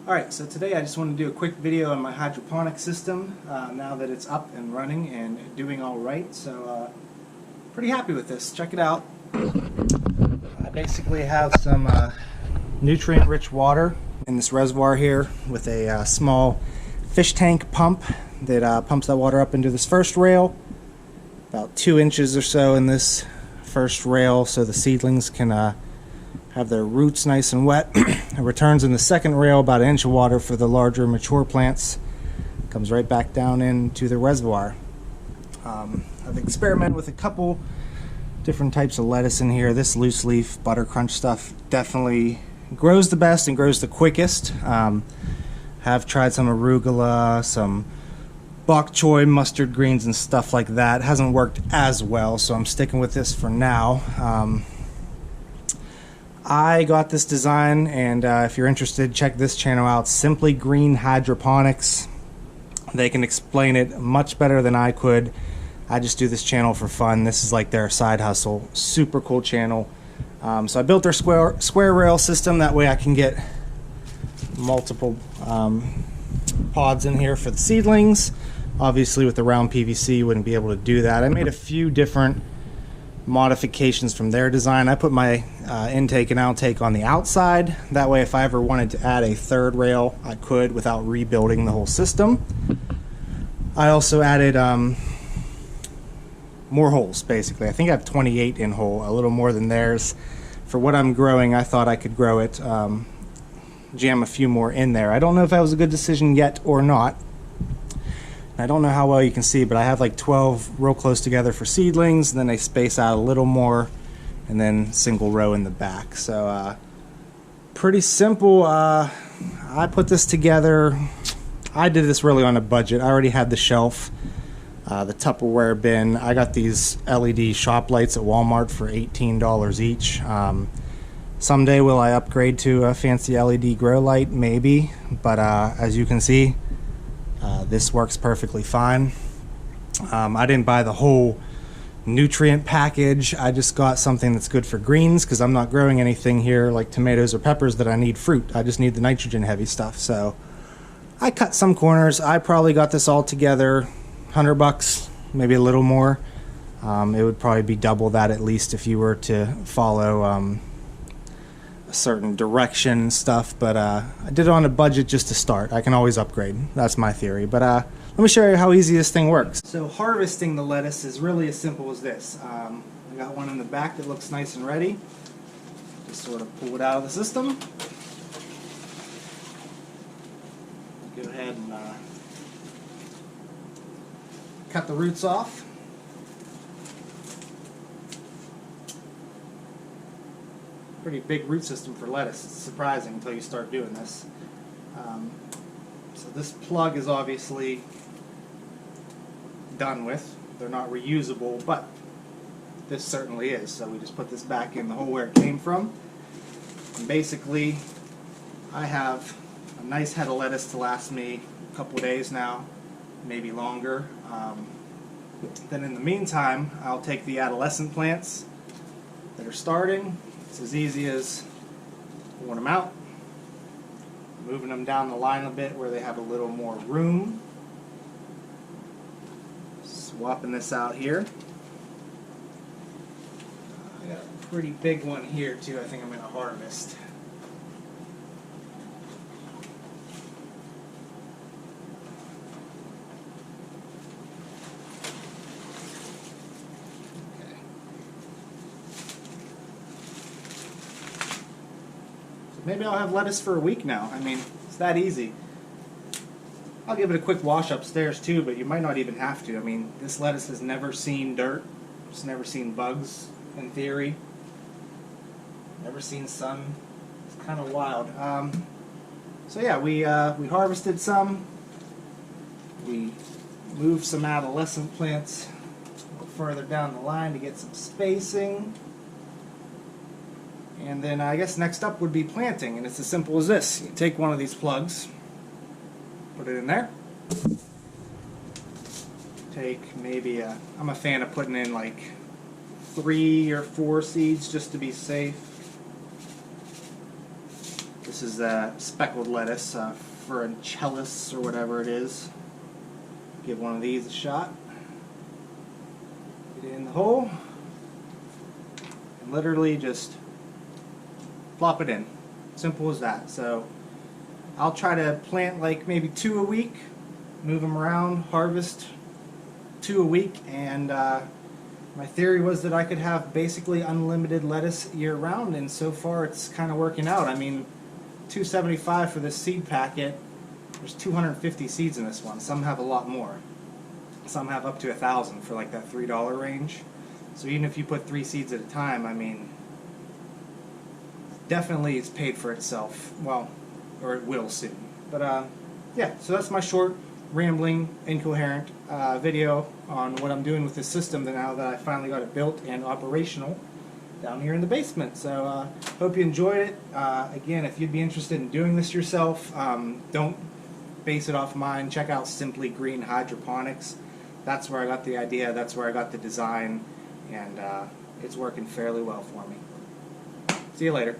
Alright, so today I just want to do a quick video on my hydroponic system now that it's up and running and doing alright, so pretty happy with this. Check it out. I basically have some nutrient-rich water in this reservoir here with a small fish tank pump that pumps that water up into this first rail, about 2 inches or so in this first rail so the seedlings can have their roots nice and wet. It returns in the second rail about 1 inch of water for the larger mature plants. Comes right back down into the reservoir. I've experimented with a couple different types of lettuce in here. This loose leaf butter crunch stuff definitely grows the best and grows the quickest. Have tried some arugula, some bok choy, mustard greens and stuff like that. Hasn't worked as well, so I'm sticking with this for now. I got this design, and if you're interested, check this channel out, Simply Green Hydroponics. They can explain it much better than I could. I just do this channel for fun. This is like their side hustle. Super cool channel. So I built their square rail system. That way I can get multiple pods in here for the seedlings. Obviously with the round PVC you wouldn't be able to do that. I made a few different modifications from their design. I put my intake and outtake on the outside. That way if I ever wanted to add a third rail I could without rebuilding the whole system. I also added more holes basically. I think I have 28 in hole, a little more than theirs. For what I'm growing I thought I could grow it, jam a few more in there. I don't know if that was a good decision yet or not. I don't know how well you can see, but I have like 12 real close together for seedlings, and then they space out a little more, and then single row in the back. So pretty simple. I put this together. I did this really on a budget. I already had the shelf, the Tupperware bin. I got these LED shop lights at Walmart for $18 each. Someday will I upgrade to a fancy LED grow light? Maybe, but as you can see, this works perfectly fine. I didn't buy the whole nutrient package. I just got something that's good for greens because I'm not growing anything here like tomatoes or peppers that I need fruit. I just need the nitrogen heavy stuff. So I cut some corners. I probably got this all together $100, maybe a little more. It would probably be double that at least if you were to follow a certain direction and stuff, but I did it on a budget just to start. I can always upgrade. That's my theory. But let me show you how easy this thing works. So harvesting the lettuce is really as simple as this. I got one in the back that looks nice and ready. Just sort of pull it out of the system. Go ahead and cut the roots off. Pretty big root system for lettuce. It's surprising until you start doing this. So this plug is obviously done with. They're not reusable, but this certainly is. So we just put this back in the hole where it came from. And basically, I have a nice head of lettuce to last me a couple days now, maybe longer. Then in the meantime, I'll take the adolescent plants that are starting. It's as easy as pulling them out, moving them down the line a bit where they have a little more room, swapping this out here. I got a pretty big one here too I think I'm going to harvest. Maybe I'll have lettuce for a week now. I mean, it's that easy. I'll give it a quick wash upstairs too, but you might not even have to. I mean, this lettuce has never seen dirt. It's never seen bugs, in theory. Never seen sun. It's kind of wild. So yeah, we harvested some. We moved some adolescent plants a little further down the line to get some spacing. And then I guess next up would be planting, and it's as simple as this. You take one of these plugs, put it in there. Take maybe I'm a fan of putting in like 3 or 4 seeds just to be safe. This is speckled lettuce for chellis or whatever it is. Give one of these a shot. Get it in the hole and literally just plop it in. Simple as that. So I'll try to plant like maybe 2 a week, move them around, harvest 2 a week, and my theory was that I could have basically unlimited lettuce year round, and so far it's kind of working out. I mean, $2.75 for this seed packet. There's 250 seeds in this one. Some have a lot more. Some have up to 1,000 for like that $3 range. So even if you put 3 seeds at a time, I mean, definitely it's paid for itself. Well, or it will soon. But yeah, so that's my short, rambling, incoherent video on what I'm doing with this system now that I finally got it built and operational down here in the basement. So hope you enjoyed it. Again, if you'd be interested in doing this yourself, don't base it off mine. Check out Simply Green Hydroponics. That's where I got the idea, that's where I got the design, and it's working fairly well for me. See you later.